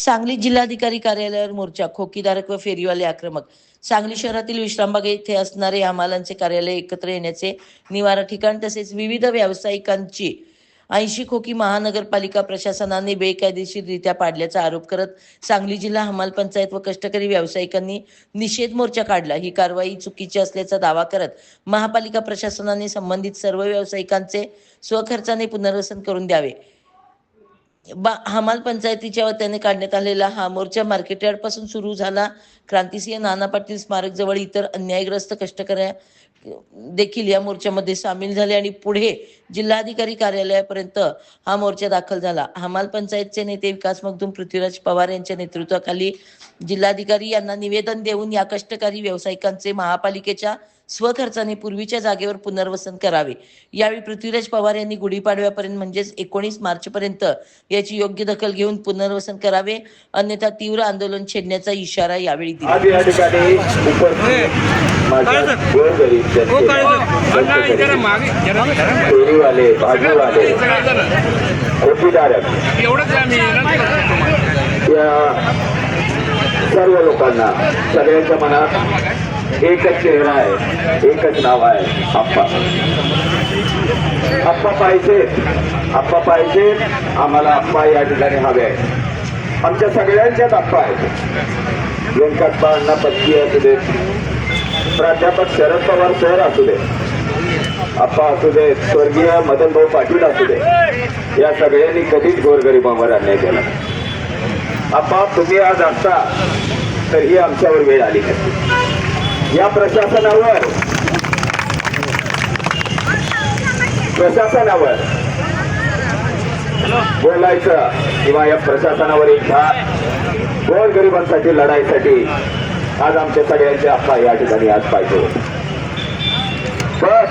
सांगली जिल्हाधिकारी कार्यालयावर मोर्चा, खोकीधारक व फेरीवाले आक्रमक. सांगली शहरातील विश्रामबाग येथे असणारे हमालांचे कार्यालय एकत्र येण्याचे निवारा ठिकाण तसेच विविध व्यावसायिकांची 80 खोकी महानगरपालिका प्रशासनाने बेकायदेशीररित्या पाडल्याचा आरोप करत सांगली जिल्हा हमाल पंचायत व कष्टकरी व्यावसायिकांनी निषेध मोर्चा काढला. ही कारवाई चुकीची असल्याचा दावा करत महापालिका प्रशासनाने संबंधित सर्व व्यावसायिकांचे स्वखर्चाने पुनर्वसन करून द्यावे. हमाल पंचायतीच्या वतीने काढण्यात आलेला हा मोर्चा मार्केटयार्ड पासून सुरू झाला. क्रांतिसिंह नाना पाटील स्मारक जवळ इतर अन्यायग्रस्त कष्टकरी देखील या मोर्चामध्ये सामील झाले आणि पुढे जिल्हाधिकारी कार्यालयापर्यंत हा मोर्चा दाखल झाला. हमाल पंचायतचे नेते विकास मगदूम पृथ्वीराज पवार यांच्या नेतृत्वाखाली जिल्हाधिकारी यांना निवेदन देऊन या कष्टकरी व्यावसायिकांचे महापालिकेच्या स्वखर्चाने पूर्वीच्या जागेवर पुनर्वसन करावे. यावेळी पृथ्वीराज पवार यांनी गुढीपाडव्यापर्यंत म्हणजेच 19 मार्चपर्यंत याची योग्य दखल घेऊन पुनर्वसन करावे, अन्यथा तीव्र आंदोलन छेडण्याचा इशारा यावेळी दिला. सर्व लोकांना सगळ्यांच्या मनात एकच चेहरा आहे, एकच नाव आहे, आप्पा. आप्पा पाहिजे, आप्पा पाहिजे. आम्हाला आप्पा या ठिकाणी हवे आहे. आमच्या सगळ्यांच्याच आप्पा आहेत. व्यंकटप्पा अण्णा पत्की असू दे, प्राध्यापक शरद पवार सर असू दे, आप्पा असू दे, स्वर्गीय मदन भाऊ पाटील असू दे, या सगळ्यांनी कधीच गोरगरिबांवर अन्याय केला. आप्पा तुम्ही आज असता तर ही आमच्यावर वेळ आली नसती. या प्रशासनावर बोलायचं किंवा या प्रशासनावर एक गोरगरिबांसाठी लढाईसाठी आज आमच्या सगळ्यांचे आप्पा या ठिकाणी आज पाहिजे. बस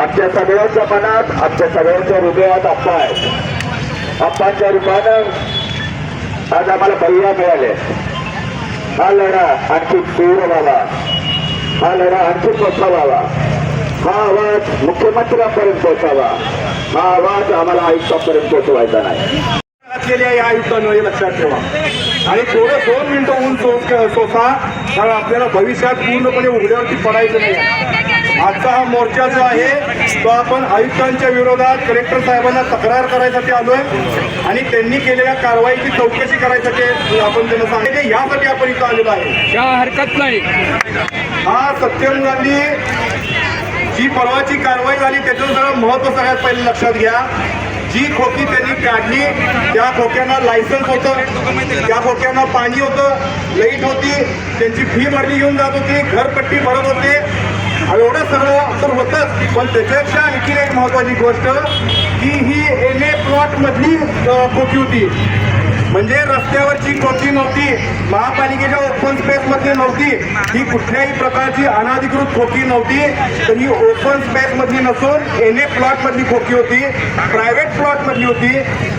आमच्या सगळ्यांच्या मनात, आमच्या सगळ्यांच्या हृदयात आप्पा आहे. आप्पांच्या रूपानं आज आम्हाला भैया मिळाले. हा लढा आणखी तीव्र व्हावा, हा लढा आणखी मोठा व्हावा, हा आवाज मुख्यमंत्र्यांपर्यंत पोहोचावा, हा आवाज आम्हाला आयुक्तापर्यंत पोहोचवायचा नाही. केली या आयुक्तांनो हे लक्षात ठेवा आणि थोडं 2 मिनिटं ऊन सोसा, कारण आपल्याला भविष्यात पूर्णपणे उघड्यावरती पडायचं नाही. आजचा हा मोर्चा जो आहे तो आपण आयुक्तांच्या विरोधात कलेक्टर साहेबांना तक्रार करायसाठी आलोय आणि त्यांनी केलेल्या कारवाईची चौकशी करायसाठी आपण त्यांना सांगितले. यासाठी आपण इथं आलेलो आहे. या हरकत नाही. हा सत्यमुलांनी जी परवाची कारवाई झाली त्याचं जरा महत्व सगळ्यात पहिले लक्षात घ्या. जी खोकी त्यांनी काढली त्या खोक्यांना लायसन्स होतं, त्या खोक्यांना पाणी होतं, लाईट होती, त्यांची फी भरली घेऊन जात होती, घरपट्टी भरत होते. एवढं सगळं तर होतंच, पण त्याच्यापेक्षा आणखी एक महत्वाची गोष्ट की ही NA प्लॉट मधली खोकी होती. म्हणजे रस्त्यावरची खोकी नव्हती, महापालिकेच्या ओपन स्पेस मधली नव्हती, ही कुठल्याही प्रकारची अनाधिकृत खोकी नव्हती. तर ही ओपन स्पेस मधली नसून NA प्लॉट मधली खोकी होती, प्रायव्हेट प्लॉट मधली होती.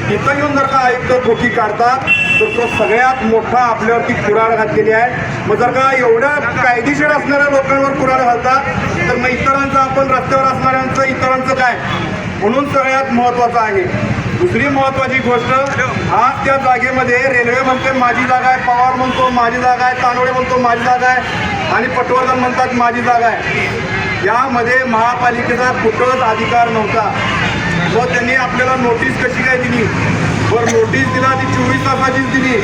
तिथं येऊन जर का आयुक्त खोकी काढतात तर तो सगळ्यात मोठा आपल्यावरती कुऱ्हाड घातलेली आहे. मग जर का एवढ्या कायदेशीर असणाऱ्या लोकांवर कुऱ्हाड घालतात तर मग इतरांचं, आपण रस्त्यावर असणाऱ्यांचं, इतरांचं काय? म्हणून सगळ्यात महत्वाचं आहे. दुसरी महत्वाची गोष्ट, आज त्या जागेमध्ये रेल्वे म्हणते माझी जागा आहे, पवार म्हणतो माझी जागा आहे, तानोडे म्हणतो माझी जागा आहे आणि पटवर्धन म्हणतात माझी जागा आहे. यामध्ये महापालिकेचा कुठलाच अधिकार नव्हता. व त्यांनी आपल्याला नोटीस कशी काय दिली? वर नोटीस दिला ती 24 तासाचीच दिली,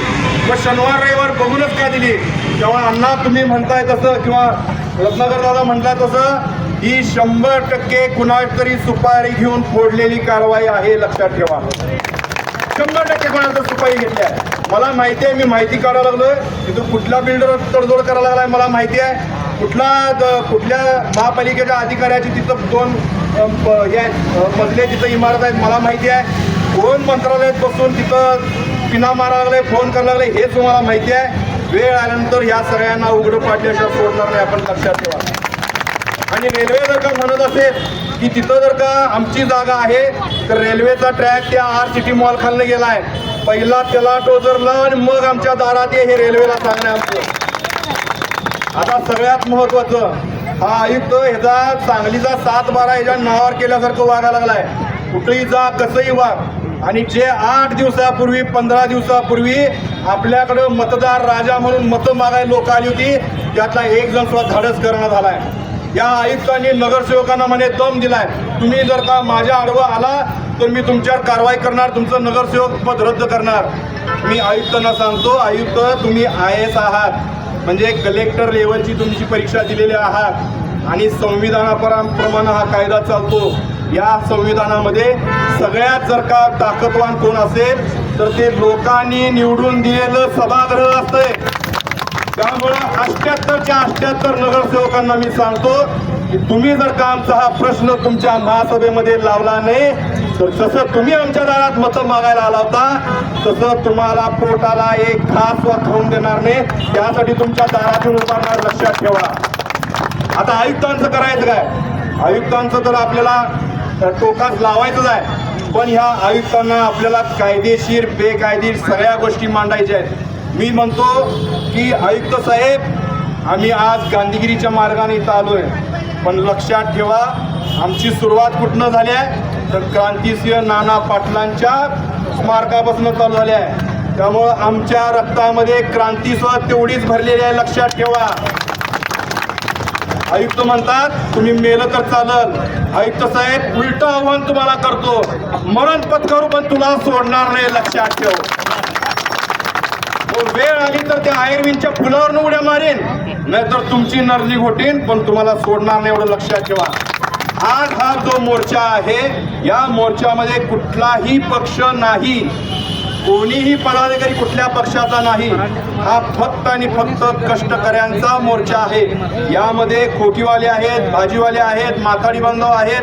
व शनिवार रविवार बघूनच का दिली? तेव्हा अण्णा तुम्ही म्हणताय तसं किंवा रत्नाकर दादा म्हणताय तसं ही 100% कुणाला तरी सुपारी घेऊन फोडलेली कारवाई आहे. लक्षात ठेवा. 100% कोणाला सुपारी घेतली आहे. मला माहिती आहे, मी माहिती काढायला लागलोय. तिथं कुठला बिल्डर तडजोड करायला लागलाय मला माहिती आहे. कुठल्या महापालिकेच्या अधिकाऱ्याची तिथं 2 मजले तिथं इमारत आहेत मला माहिती आहे. कोण मंत्रालयात बसून तिथं पिना मारायला लागले, फोन करायला लागले, हे तुम्हाला माहिती आहे. वेळ आल्यानंतर या सगळ्यांना उघडं पाडल्याशिवाय सोडणार नाही आपण. लक्षात ठेवा. आणि रेल्वे जर का म्हणत असेल की तिथं जर का आमची जागा आहे तर रेल्वेचा ट्रॅक त्या RCT मॉल खालनं गेला आहे. पहिला त्याला टोचरला आणि मग आमच्या दारात हे रेल्वेला सांगणं आमचं. आता सगळ्यात महत्वाचं, हा आयुक्त ह्याचा सांगलीचा 7-12 ह्याच्या नावावर केल्यासारखं वागायला लागलाय. कुठेही जा, कसंही वाग, आणि जे 8 दिवसापूर्वी 15 दिवसापूर्वी आपल्याकडं मतदार राजा म्हणून मतं मागायला लोक आली होती, त्यातला एक जण सुद्धा धाडस करणं झालाय. या आयुक्तांनी नगरसेवकांना म्हणे दम दिलाय, तुम्ही जर का माझ्या आडवं आला तर मी तुमच्यावर कारवाई करणार, तुमचं नगरसेवक पद रद्द करणार. मी आयुक्तांना सांगतो, आयुक्त तुम्ही IAS आहात, म्हणजे कलेक्टर लेवलची तुमची परीक्षा दिलेली आहात आणि संविधानाप्रमाणे हा कायदा चालतो. या संविधानामध्ये सगळ्यात जर का ताकदवान कोण असेल तर ते लोकांनी निवडून दिलेलं सभागृह असतंय. त्यामुळं 78च्या 78 नगरसेवकांना मी सांगतो की तुम्ही जर का आमचा हा प्रश्न तुमच्या महासभेमध्ये लावला नाही तर जसं तुम्ही आमच्या दारात मतं मागायला आला होता तसं तुम्हाला पोटाला एक घास वा खाऊन देणार नाही, त्यासाठी तुमच्या दारातून उभारणार, लक्षात ठेवा. आता आयुक्तांचं करायचं काय? आयुक्तांचं तर आपल्याला टोकास लावायचंच आहे, पण ह्या आयुक्तांना आपल्याला कायदेशीर बेकायदेशीर सगळ्या गोष्टी मांडायच्या आहेत. मी म्हणतो की आयुक्त साहेब, आम्ही आज गांधीगिरीच्या मार्गाने इथं आलोय, पण लक्षात ठेवा आमची सुरुवात कुठनं झाली आहे तर क्रांतिसिंह नाना पाटलांच्या स्मारकापासून चालू झाली आहे. त्यामुळं आमच्या रक्तामध्ये क्रांतीसुद्धा तेवढीच भरलेली आहे, लक्षात ठेवा. आयुक्त म्हणतात तुम्ही मेलं तर चालल. आयुक्त साहेब, उलट आव्हान तुम्हाला करतो, मरण पत्करू पण तुला सोडणार नाही, लक्षात ठेव. वेळ आली तर त्या आयर्विनच्या फुलावर उड्या मारेन, नाहीतर तुमची नरली घोटीन, पण तुम्हाला सोडणार नाही, एवढं लक्षात ठेवा. आज हा जो मोर्चा आहे, या मोर्चामध्ये कुठलाही पक्ष नाही, कोणीही पदाधिकारी कुठल्या पक्षाचा नाही. हा फक्त आणि फक्त कष्टकऱ्यांचा मोर्चा आहे. यामध्ये खोकीवाले आहेत, भाजीवाले आहेत, माथाडी बांधव आहेत,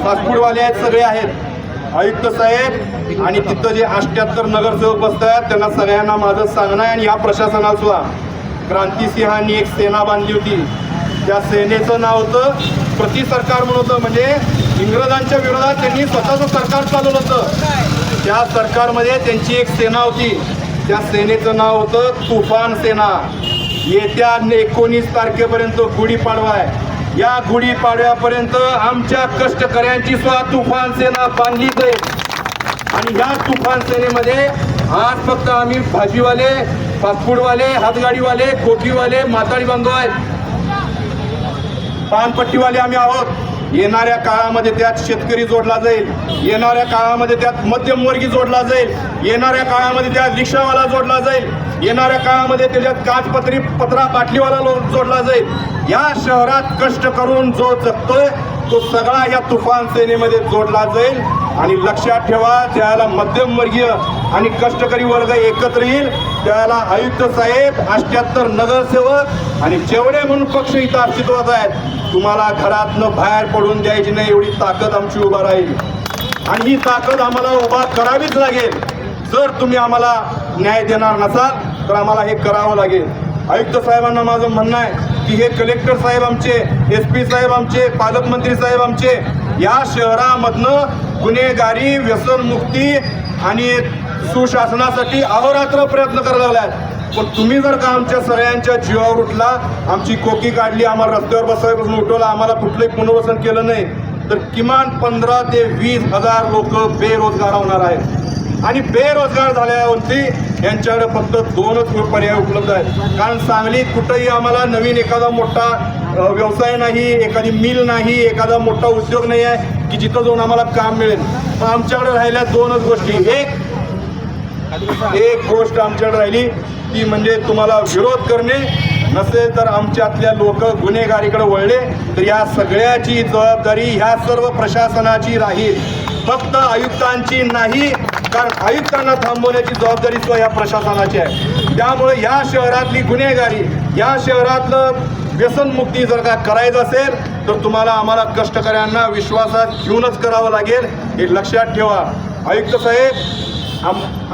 फास्टफूडवाले आहेत, सगळे आहेत. आयुक्त साहेब आणि तिथं जे 78 नगरसेवक बसतात त्यांना सगळ्यांना माझं सांगणं आहे, आणि या प्रशासनाला सुद्धा, क्रांतिसिंहांनी एक सेना बांधली होती, त्या सेनेचं नाव होतं प्रति सरकार म्हणून होतं, म्हणजे इंग्रजांच्या विरोधात त्यांनी स्वतःचं सरकार चालवलं होतं. त्या सरकारमध्ये त्यांची एक सेना होती, त्या सेनेचं नाव होतं तुफान सेना. येत्या 19 तारखेपर्यंत गुढीपाडवा आहे, या गुढीपाडव्यापर्यंत आमच्या कष्टकऱ्यांची सुद्धा तुफान सेना बांधली जाईल. आणि या तुफान सेनेमध्ये आज फक्त आम्ही भाजीवाले, फास्टफूडवाले, हातगाडीवाले, खोकीवाले, माथाडी बांधव आहेत, पानपट्टीवाले आम्ही आहोत. येणाऱ्या काळामध्ये त्यात शेतकरी जोडला जाईल, येणाऱ्या काळामध्ये त्यात मध्यमवर्गीय जोडला जाईल, येणाऱ्या काळामध्ये त्यात रिक्षावाला जोडला जाईल, येणाऱ्या काळामध्ये त्याच्यात काचपत्री पत्रा बाटलीवाला जोडला जाईल. या शहरात कष्ट करून जो जगतोय तो सगळा या तुफान सेनेमध्ये जोडला जाईल. आणि लक्षात ठेवा, त्याला मध्यमवर्गीय आणि कष्टकरी वर्ग एकत्र येईल, त्याला आयुक्त साहेब, 78 नगरसेवक आणि जेवढे म्हणून पक्ष इथं अस्तित्वात आहेत, तुम्हाला घरातनं बाहेर पडून द्यायची नाही, एवढी ताकद आमची उभा राहील. आणि ही ताकद आम्हाला उभा करावीच लागेल. जर तुम्ही आम्हाला न्याय देणार नसाल तर आम्हाला हे करावं लागेल. आयुक्त साहेबांना माझं म्हणणं आहे की हे कलेक्टर साहेब आमचे, SP साहेब आमचे, पालकमंत्री साहेब आमचे, या शहरामधनं गुन्हेगारी, व्यसनमुक्ती आणि सुशासनासाठी अहोरात्र प्रयत्न करायला लागलात. पण तुम्ही जर का आमच्या सगळ्यांच्या जीवावर उठला, आमची कोकी काढली, आम्हाला रस्त्यावर बसवायपासून उठवलं, आम्हाला कुठलंही पुनर्वसन केलं नाही, तर किमान 15 ते 20 हजार लोक बेरोजगार होणार आहेत. आणि बेरोजगार झाल्यावरती यांच्याकडे फक्त 2च पर्याय उपलब्ध आहेत. कारण सांगलीत कुठंही आम्हाला नवीन एखादा मोठा व्यवसाय नाही, एखादी मिल नाही, एखादा मोठा उद्योग नाही आहे की जिथं जाऊन आम्हाला काम मिळेल. पण आमच्याकडे राहिल्या 2च गोष्टी. एक गोष्ट आमच्याकडे राहिली ती म्हणजे तुम्हाला विरोध करणे. नसेल तर आमच्यातल्या लोक गुन्हेगारीकडे वळले तर या सगळ्याची जबाबदारी ह्या सर्व प्रशासनाची राहील, फक्त आयुक्तांची नाही. कारण आयुक्तांना थांबवण्याची जबाबदारी सुद्धा या प्रशासनाची आहे. त्यामुळे या शहरातली गुन्हेगारी, या शहरातलं व्यसनमुक्ती जर का करायचं असेल तर तुम्हाला आम्हाला कष्टकऱ्यांना विश्वासात घेऊनच करावं लागेल, हे लक्षात ठेवा. आयुक्त साहेब,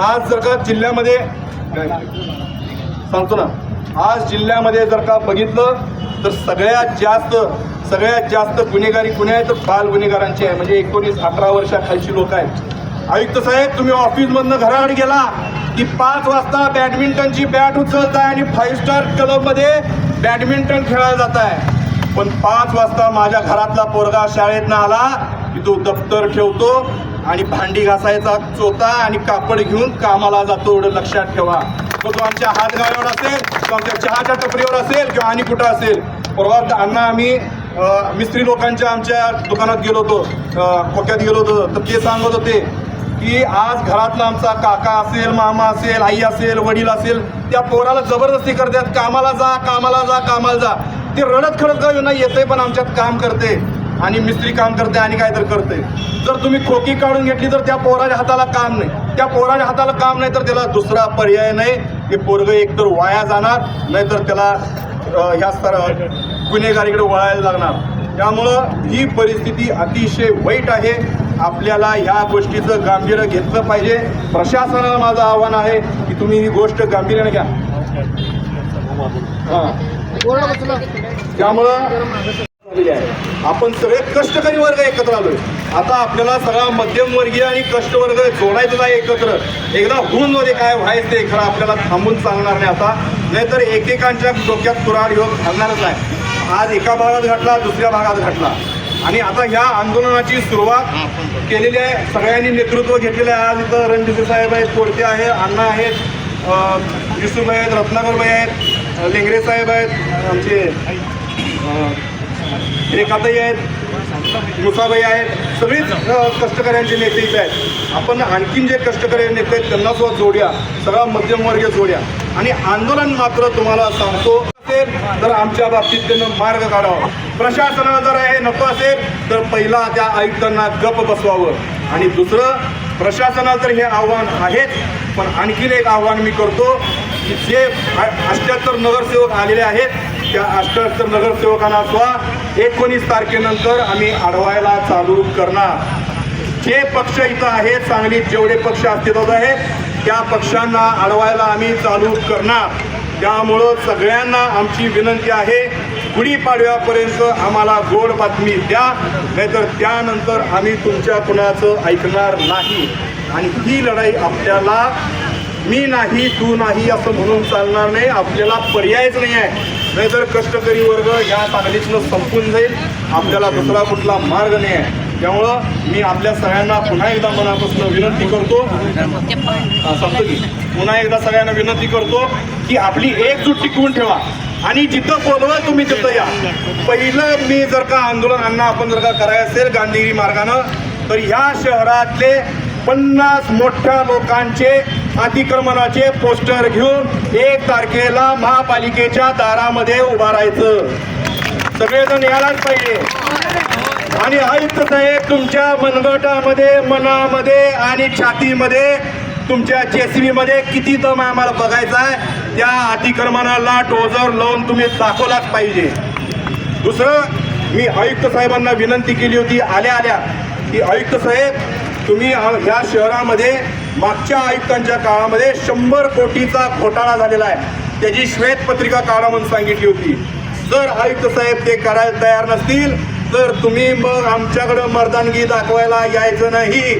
आज जर का जिल्ह्यामध्ये सांगतो ना, आज जिल्ह्यामध्ये जर का बघितलं तर सगळ्यात जास्त गुन्हेगारी कुणी आहे तर बाल गुन्हेगारांची आहे, म्हणजे 19-18 वर्षाखालची लोक आहेत. आयुक्त साहेब, तुम्ही ऑफिसमधनं घराकडे गेला की 5 वाजता बॅडमिंटनची बॅट उचलताय आणि 5 स्टार क्लबमध्ये बॅडमिंटन खेळायला जात आहे. पण 5 वाजता माझ्या घरातला पोरगा शाळेतनं आला की तो दप्तर ठेवतो, आणि भांडी घासायचा चोथा आणि कापड घेऊन कामाला जातो, एवढं लक्षात ठेवा. मग तो आमच्या हातगाड्यावर असेल किंवा आमच्या चहाच्या टपरीवर असेल किंवा आणि कुठं असेल. परवा अण्णा आम्ही मिस्त्री लोकांच्या आमच्या दुकानात गेलो होतो, खोक्यात गेलो होतो, तर ते सांगत होते की आज घरातला आमचा काका असेल, मामा असेल, आई असेल, वडील असेल, त्या पोराला जबरदस्ती करतात, कामाला जा कामाला जा कामाला जा. ते रडत खडत का नाही येते पण आमच्यात काम करते आणि मिस्त्री काम करते आणि काय तर करते. जर तुम्ही खोकी काढून घेतली तर त्या पोराच्या हाताला काम नाही, त्या पोराच्या हाताला काम नाही तर त्याला दुसरा पर्याय नाही. ते पोरग एकतर वाया जाणार, नाहीतर त्याला ह्या गुन्हेगारीकडे वळायला लागणार. त्यामुळं ही परिस्थिती अतिशय वाईट आहे. आपल्याला ह्या गोष्टीचं गांभीर्य घेतलं पाहिजे. प्रशासनाला माझं आव्हान आहे की तुम्ही ही गोष्ट गांभीर्याने घ्या. त्यामुळं आपण सगळे कष्टकरी वर्ग एकत्र आलोय. आता आपल्याला सगळा मध्यमवर्गीय आणि कष्टवर्ग जोडायचं आहे एकत्र. एकदा होऊन मध्ये काय व्हायचं ते खरं आपल्याला थांबून चालणार नाही आता, नाहीतर एकेकांच्या डोक्यात कुऱ्हाड योग घालणारच आहे. आज एका भागात घडला, दुसऱ्या भागात घडला. आणि आता ह्या आंदोलनाची सुरुवात केलेली आहे, सगळ्यांनी नेतृत्व घेतलेलं आहे. आज इथं रणजित साहेब आहेत, कोडते आहे, अण्णा आहेत, युसुफभाई आहेत, रत्नाकरभाई आहेत, लेंगरे साहेब आहेत, आमचे रेखाताई आहेत, मुसाबाई आहेत, सगळीच कष्टकऱ्यांचे नेते इथे आहेत. आपण आणखीन जे कष्टकरी नेते आहेत त्यांना सुद्धा जोड्या, सगळा मध्यमवर्गीय जोड्या. आणि आंदोलन मात्र तुम्हाला सांगतो असेल तर आमच्या बाबतीत त्यानं मार्ग काढावा. प्रशासनाला जर हे नको असेल तर पहिला त्या आयुक्तांना गप बसवावं. आणि दुसरं, प्रशासनाला तर हे आव्हान आहेच, पण आणखीन एक आव्हान मी करतो की जे 78 नगरसेवक आलेले आहेत त्या 78 नगरसेवकांना सुद्धा 19 तारखेनंतर आम्ही अडवायला चालू करणार. जे पक्ष इथं आहेत सांगलीत, जेवढे पक्ष अस्तित्वात आहेत त्या पक्षांना अडवायला आम्ही चालू करणार. त्यामुळं सगळ्यांना आमची विनंती आहे, गुढीपाडव्यापर्यंत आम्हाला गोड बातमी द्या, नाहीतर त्यानंतर आम्ही तुमच्या कुणाचं ऐकणार नाही. आणि ही लढाई आपल्याला मी नाही तू नाही असं म्हणून चालणार नाही. आपल्याला पर्यायच नाही आहे, नाहीतर कष्टकरी वर्ग ह्या सांगलीतनं संपून जाईल. आपल्याला दुसरा कुठला मार्ग नाही आहे. त्यामुळं मी आपल्या सगळ्यांना पुन्हा एकदा मनापासून विनंती करतो, सांगतो की पुन्हा एकदा सगळ्यांना विनंती करतो की आपली एकजूट टिकवून ठेवा आणि जिथं बोलवं तुम्ही तिथं या. पहिलं मी जर का आंदोलनांना आपण जर का करायचं असेल गांधीगिरी मार्गानं, तर ह्या शहरातले 50 मोठ्या लोकांचे अतिक्रमणाचे पोस्टर घेऊन 1 तारखेला महापालिकेच्या दारामध्ये उभा राहायचं. सगळेजण यायलाच पाहिजे. आणि आयुक्त साहेब तुमच्या मनगटामध्ये, मनामध्ये आणि छातीमध्ये, तुमच्या जेसीबीमध्ये किती दम आम्हाला बघायचा आहे. त्या अतिक्रमणाला डोजर लावून तुम्ही दाखवलाच पाहिजे. दुसरं, मी आयुक्त साहेबांना विनंती केली होती आल्या आल्या की आयुक्त साहेब तुम्ही ह्या शहरामध्ये मागच्या आयुक्तांच्या काळामध्ये 100 कोटीचा घोटाळा झालेला आहे, त्याची श्वेतपत्रिका काढा म्हणून सांगितली होती. जर आयुक्त साहेब ते करायला तयार नसतील तर तुम्ही मग आमच्याकडं मर्दानगी दाखवायला यायचं नाही.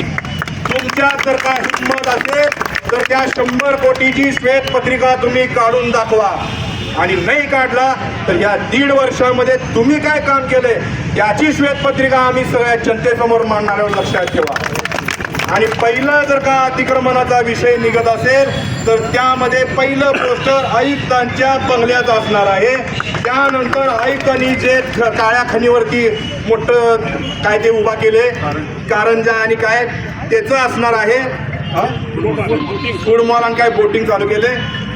तुमच्यात जर का हिंमत असेल तर त्या 100 कोटीची श्वेतपत्रिका तुम्ही काढून दाखवा. आणि नाही काढला तर या 1.5 वर्षामध्ये तुम्ही काय काम केलंय याची श्वेतपत्रिका आम्ही सगळ्या जनतेसमोर मांडणार, लक्षात ठेवा. आणि पहिलं जर का अतिक्रमणाचा विषय निघत असेल तर त्यामध्ये पहिलं पोस्टर आयुक्तांच्या बंगल्याचं असणार आहे. त्यानंतर आयुक्तांनी जे काळ्या खणीवरती मोठं काय ते उभा केले, कारंजा आणि काय त्याचं असणार आहे. फूड मॉल आणि काय बोटिंग चालू केले,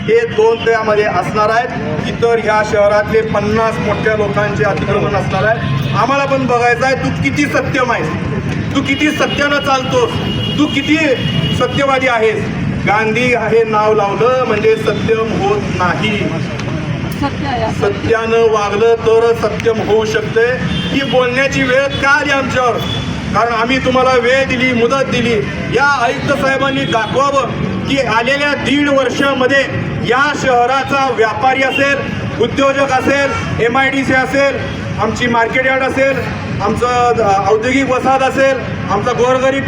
हे 2 त्यामध्ये असणार आहेत. इतर ह्या शहरातले 50 मोठ्या लोकांचे अतिक्रमण असणार आहे. आम्हाला पण बघायचं आहे तू किती सत्यम आहेस, तू किती सत्यानं चालतोस, तू किती सत्यवादी आहेस. गांधी हे नाव लावलं म्हणजे सत्यम होत नाही. सत्यानं वागलं तर सत्यम होऊ शकते. ही बोलण्याची वेळ का आली आमच्यावर? कारण आम्ही तुम्हाला वेळ दिली, मुदत दिली. या आयुक्त साहेबांनी दाखवावं की आलेल्या 1.5 वर्षामध्ये या शहराचा व्यापारी असेल, उद्योजक असेल, MIDC असेल, आमची मार्केट यार्ड असेल, आमचं औद्योगिक वसाहत असेल, आमचा गोरगरीब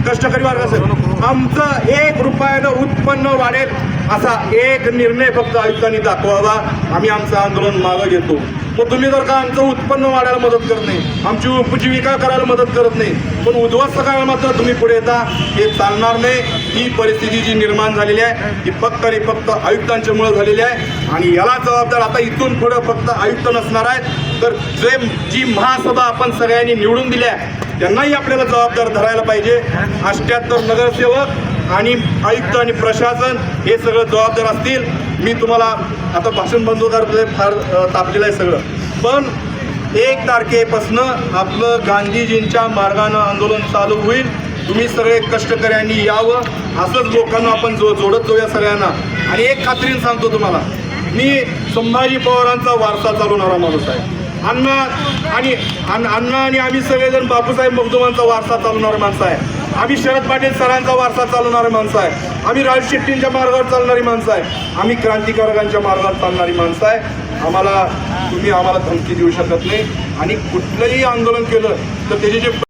कष्टकरी वर्ग असेल, आमचं 1 रुपयानं उत्पन्न वाढेल असा एक निर्णय फक्त आयुक्तांनी दाखवावा. आम्ही आमचं आंदोलन मागं घेतो. मग तुम्ही जर का आमचं उत्पन्न वाढायला मदत करत नाही, आमची उपजीविका करायला मदत करत नाही, पण उद्ध्वस्त करायला मात्र तुम्ही पुढे येता, हे चालणार नाही. ही परिस्थिती जी निर्माण झालेली आहे ही फक्त आणि फक्त आयुक्तांच्यामुळे झालेली आहे आणि याला जबाबदार आता इथून पुढे फक्त आयुक्त नसणार आहेत, तर जी महासभा आपण सगळ्यांनी निवडून दिल्या त्यांनाही आपल्याला जबाबदार धरायला पाहिजे. 78 नगरसेवक आणि आयुक्त आणि प्रशासन हे सगळं जबाबदार असतील. मी तुम्हाला आता भाषण बंद करतोय, फार तापलेलं आहे सगळं, पण 1 तारखेपासनं आपलं गांधीजींच्या मार्गानं आंदोलन चालू होईल. तुम्ही सगळे कष्टकऱ्यांनी यावं, असंच लोकांना आपण जोडत जाऊया सगळ्यांना. आणि एक खात्रीने सांगतो तुम्हाला, मी संभाजी पवारांचा वारसा चालवणारा माणूस आहे. अण्णा आणि आम्ही सगळेजण बापूसाहेब मगदुमांचा वारसा चालवणारा माणसं आहे. आम्ही शरद पाटील सरांचा वारसा चालवणारी माणसं आहे. आम्ही राज शेट्टींच्या मार्गावर चालणारी माणसं आहे. आम्ही क्रांतिकारकांच्या मार्गावर चालणारी माणसं आहे. तुम्ही आम्हाला धमकी देऊ शकत नाही आणि कुठलंही आंदोलन केलं तर त्याचे जे